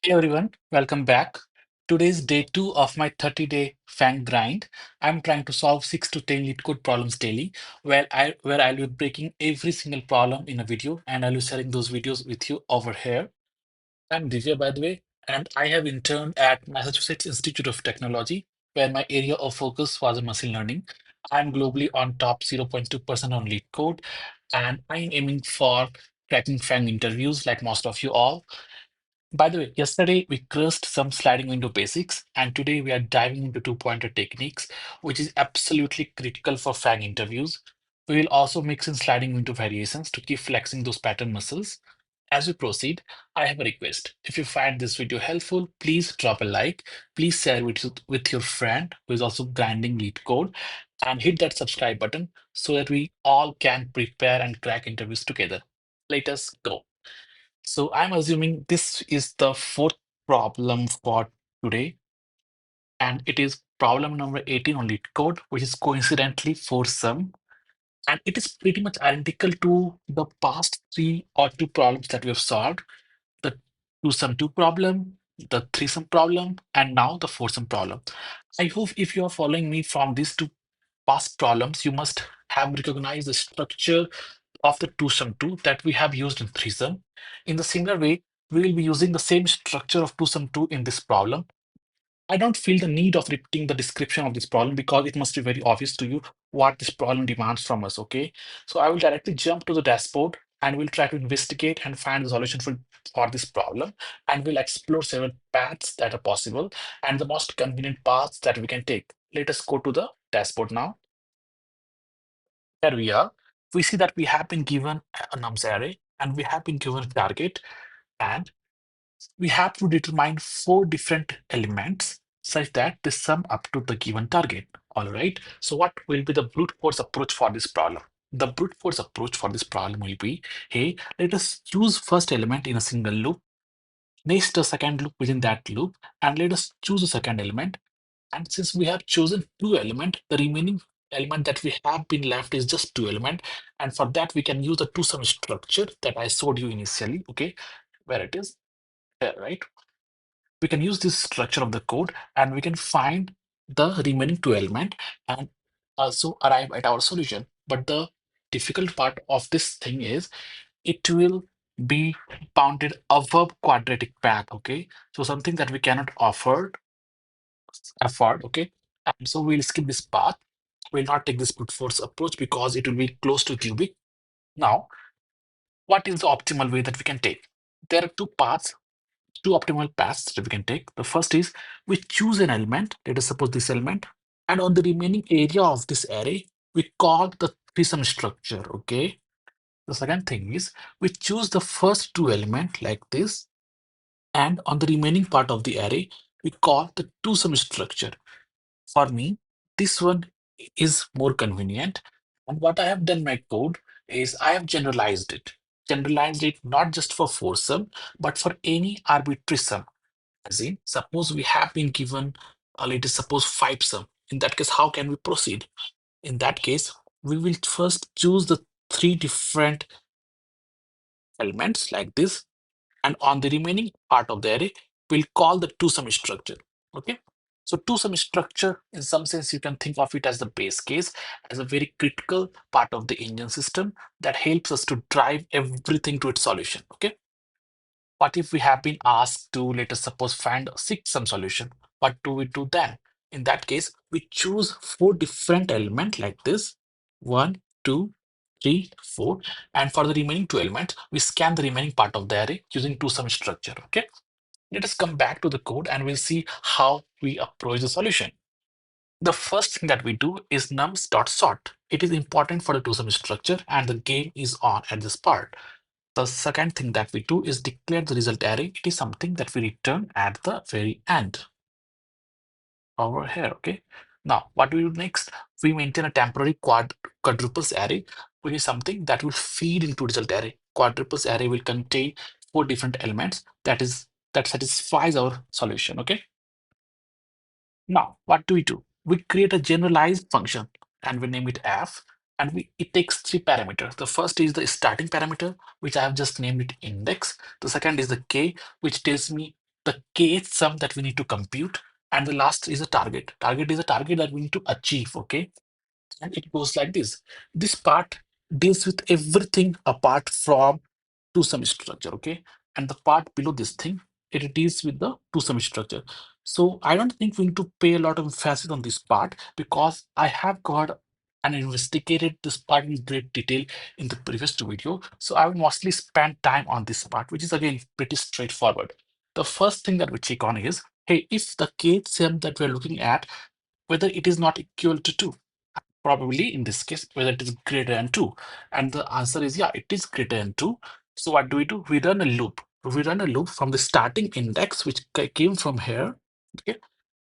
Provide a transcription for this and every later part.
Hey everyone, welcome back. Today's day two of my 30-day FAANG grind. I'm trying to solve 6 to 10 LeetCode problems daily, where I'll be breaking every single problem in a video and I'll be sharing those videos with you over here. I'm Divya, by the way, and I have interned at Massachusetts Institute of Technology, where my area of focus was in machine learning. I'm globally on top 0.2% on LeetCode, and I'm aiming for cracking FAANG interviews like most of you all. By the way, yesterday we crushed some sliding window basics, and today we are diving into two-pointer techniques, which is absolutely critical for FAANG interviews. We will also mix in sliding window variations to keep flexing those pattern muscles. As we proceed, I have a request. If you find this video helpful, please drop a like. Please share with your friend who is also grinding lead code and hit that subscribe button so that we all can prepare and crack interviews together. Let us go. So I'm assuming this is the fourth problem for today, and it is problem number 18 on LeetCode, which is coincidentally for sum, and it is pretty much identical to the past three or two problems that we have solved, the two sum two problem, the three sum problem, and now the four sum problem. I hope if you are following me from these two past problems, you must have recognized the structure of the two sum 2 that we have used in threesome. In the similar way, we will be using the same structure of two sum 2 in this problem. I don't feel the need of repeating the description of this problem because it must be very obvious to you what this problem demands from us, okay? So I will directly jump to the dashboard and we'll try to investigate and find the solution for this problem. And we'll explore several paths that are possible and the most convenient paths that we can take. Let us go to the dashboard now. Here we are. We see that we have been given a nums array and we have been given a target, and we have to determine four different elements such that they sum up to the given target. All right. So what will be the brute force approach for this problem? The brute force approach for this problem will be, hey, let us choose first element in a single loop, next a second loop within that loop, and let us choose a second element. And since we have chosen two element, the remaining element that we have been left is just two element. And for that, we can use the two sum structure that I showed you initially. Okay, where it is there, right? We can use this structure of the code and we can find the remaining two element and also arrive at our solution. But the difficult part of this thing is it will be bounded above quadratic path. Okay, so something that we cannot afford. Okay, and so we'll skip this path. We'll not take this brute force approach because it will be close to cubic. Now, what is the optimal way that we can take? There are two optimal paths that we can take. The first is we choose an element, let us suppose this element, and on the remaining area of this array, we call the threesome structure. Okay. The second thing is we choose the first two element like this, and on the remaining part of the array, we call the two-sum structure. For me, this one is more convenient. And what I have done in my code is I have generalized it. Generalized it not just for four sum, but for any arbitrary sum. As in, suppose we have been given, let us suppose five sum. In that case, how can we proceed? In that case, we will first choose the three different elements like this, and on the remaining part of the array, we'll call the two-sum structure. Okay. So two-sum structure, in some sense, you can think of it as the base case, as a very critical part of the engine system that helps us to drive everything to its solution. Okay. What if we have been asked to, let us suppose, find a six-sum solution? What do we do then? In that case, we choose four different elements like this: one, two, three, four. And for the remaining two elements, we scan the remaining part of the array using two-sum structure. Okay. Let us come back to the code and we'll see how we approach the solution. The first thing that we do is nums.sort. It is important for the two-sum structure and the game is on at this part. The second thing that we do is declare the result array. It is something that we return at the very end over here. Okay. Now, what do we do next? We maintain a temporary quadruples array, which is something that will feed into result array. Quadruples array will contain four different elements that satisfies our solution. Okay. Now, what do we do? We create a generalized function and we name it f, and it takes three parameters. The first is the starting parameter, which I have just named it index. The second is the k, which tells me the kth sum that we need to compute, and the last is a target. Target is a target that we need to achieve, okay? And it goes like this. This part deals with everything apart from two-sum structure, okay? And the part below this thing, it deals with the two-sum structure. So I don't think we need to pay a lot of emphasis on this part because I have got and investigated this part in great detail in the previous video. So I will mostly spend time on this part, which is again pretty straightforward. The first thing that we check on is, hey, if the kth sum that we're looking at, whether it is not equal to 2. Probably in this case, whether it is greater than 2. And the answer is, yeah, it is greater than 2. So what do? We run a loop. We run a loop from the starting index, which came from here, okay,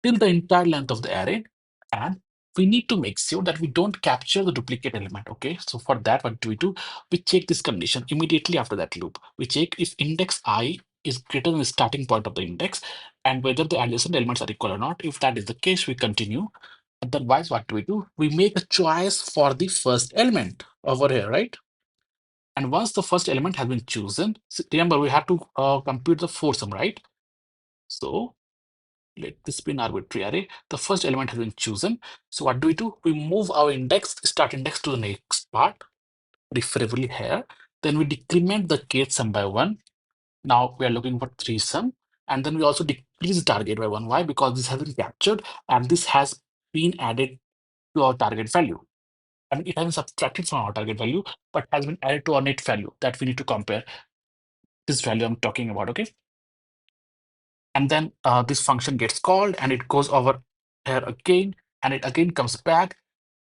till the entire length of the array. And we need to make sure that we don't capture the duplicate element, okay? So for that, what do? We check this condition immediately after that loop. We check if index I is greater than the starting point of the index and whether the adjacent elements are equal or not. If that is the case, we continue. Otherwise, what do? We make a choice for the first element over here, right? And once the first element has been chosen, remember we have to compute the foursome, right? So let this be an arbitrary array. The first element has been chosen. So what do? We move our index, start index to the next part, preferably here. Then we decrement the kth sum by 1. Now we are looking for 3 sum. And then we also decrease the target by 1. Why? Because this has been captured and this has been added to our target value. I mean, it has been subtracted from our target value, but has been added to our net value that we need to compare this value I'm talking about, okay? And then this function gets called and it goes over here again, and it again comes back,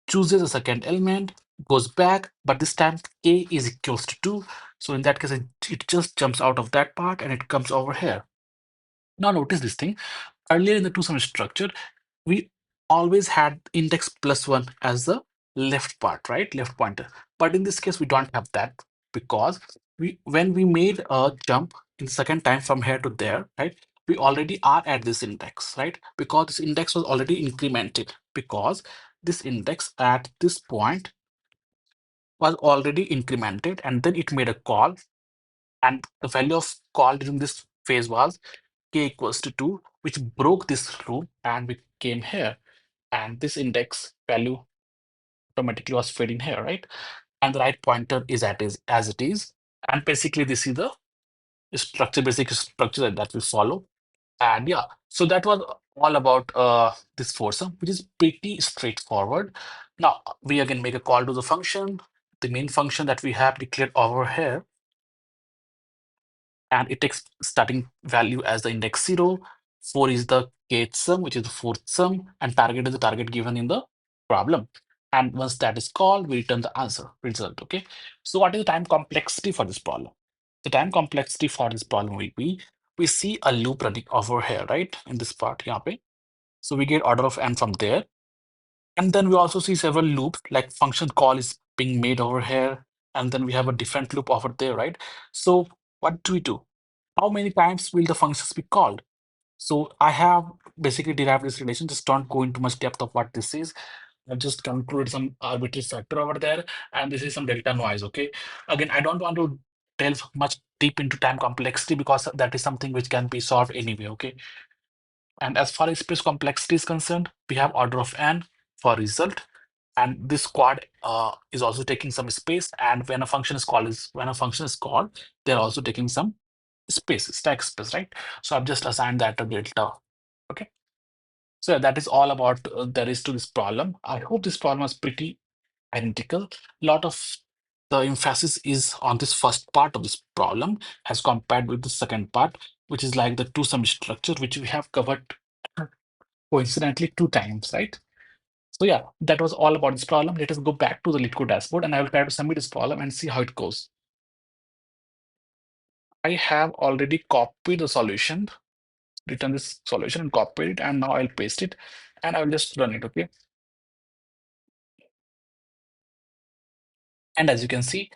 chooses a second element, goes back, but this time k is equals to 2. So in that case, it just jumps out of that part and it comes over here. Now notice this thing. Earlier in the two-sum structure, we always had index plus 1 as the left part, right? Left pointer. But in this case, we don't have that because when we made a jump in second time from here to there, right? We already are at this index, right? Because this index was already incremented because this index at this point was already incremented and then it made a call, and the value of call during this phase was k equals to 2, which broke this loop and we came here, and this index value automatically was fed in here, right? And the right pointer is as it is. And basically this is the basic structure that we follow. And yeah, so that was all about this foursome, which is pretty straightforward. Now we again make a call to the function, the main function that we have declared over here, and it takes starting value as the index 0. 4 is the kth sum, which is the fourth sum, and target is the target given in the problem. And once that is called, we return the answer result. Okay. So what is the time complexity for this problem? The time complexity for this problem will be, we see a loop running over here, right? In this part, yahan pe. So we get order of n from there. And then we also see several loops, like function call is being made over here. And then we have a different loop over there, right? So what do? How many times will the functions be called? So I have basically derived this relation. Just don't go into much depth of what this is. I've just concluded some arbitrary factor over there, and this is some delta noise. Okay. Again, I don't want to delve much deep into time complexity because that is something which can be solved anyway. Okay. And as far as space complexity is concerned, we have order of n for result, and this quad is also taking some space. And when a function is called, they're also taking some space, stack space, right? So I've just assigned that to delta. Okay. So yeah, that is all about there is to this problem. I hope this problem is pretty identical. A lot of the emphasis is on this first part of this problem as compared with the second part, which is like the two-sum structure, which we have covered coincidentally 2 times, right? So yeah, that was all about this problem. Let us go back to the LeetCode dashboard and I will try to submit this problem and see how it goes. I have already copied the solution, written this solution and copied it, and now I'll paste it and I will just run it, okay? And as you can see,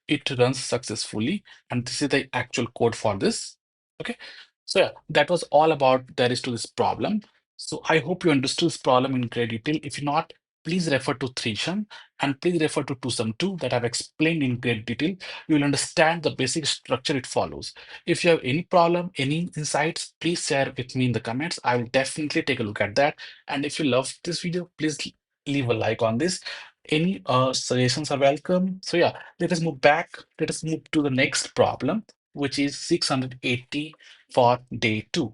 it runs successfully, and this is the actual code for this, okay? So yeah, that was all about there is to this problem. So I hope you understood this problem in great detail. If not, please refer to 3sum and please refer to 2sum 2 that I've explained in great detail. You will understand the basic structure it follows. If you have any problem, any insights, please share with me in the comments. I will definitely take a look at that. And if you love this video, please leave a like on this. Any suggestions are welcome. So yeah, let us move back. Let us move to the next problem, which is 680 for day 2.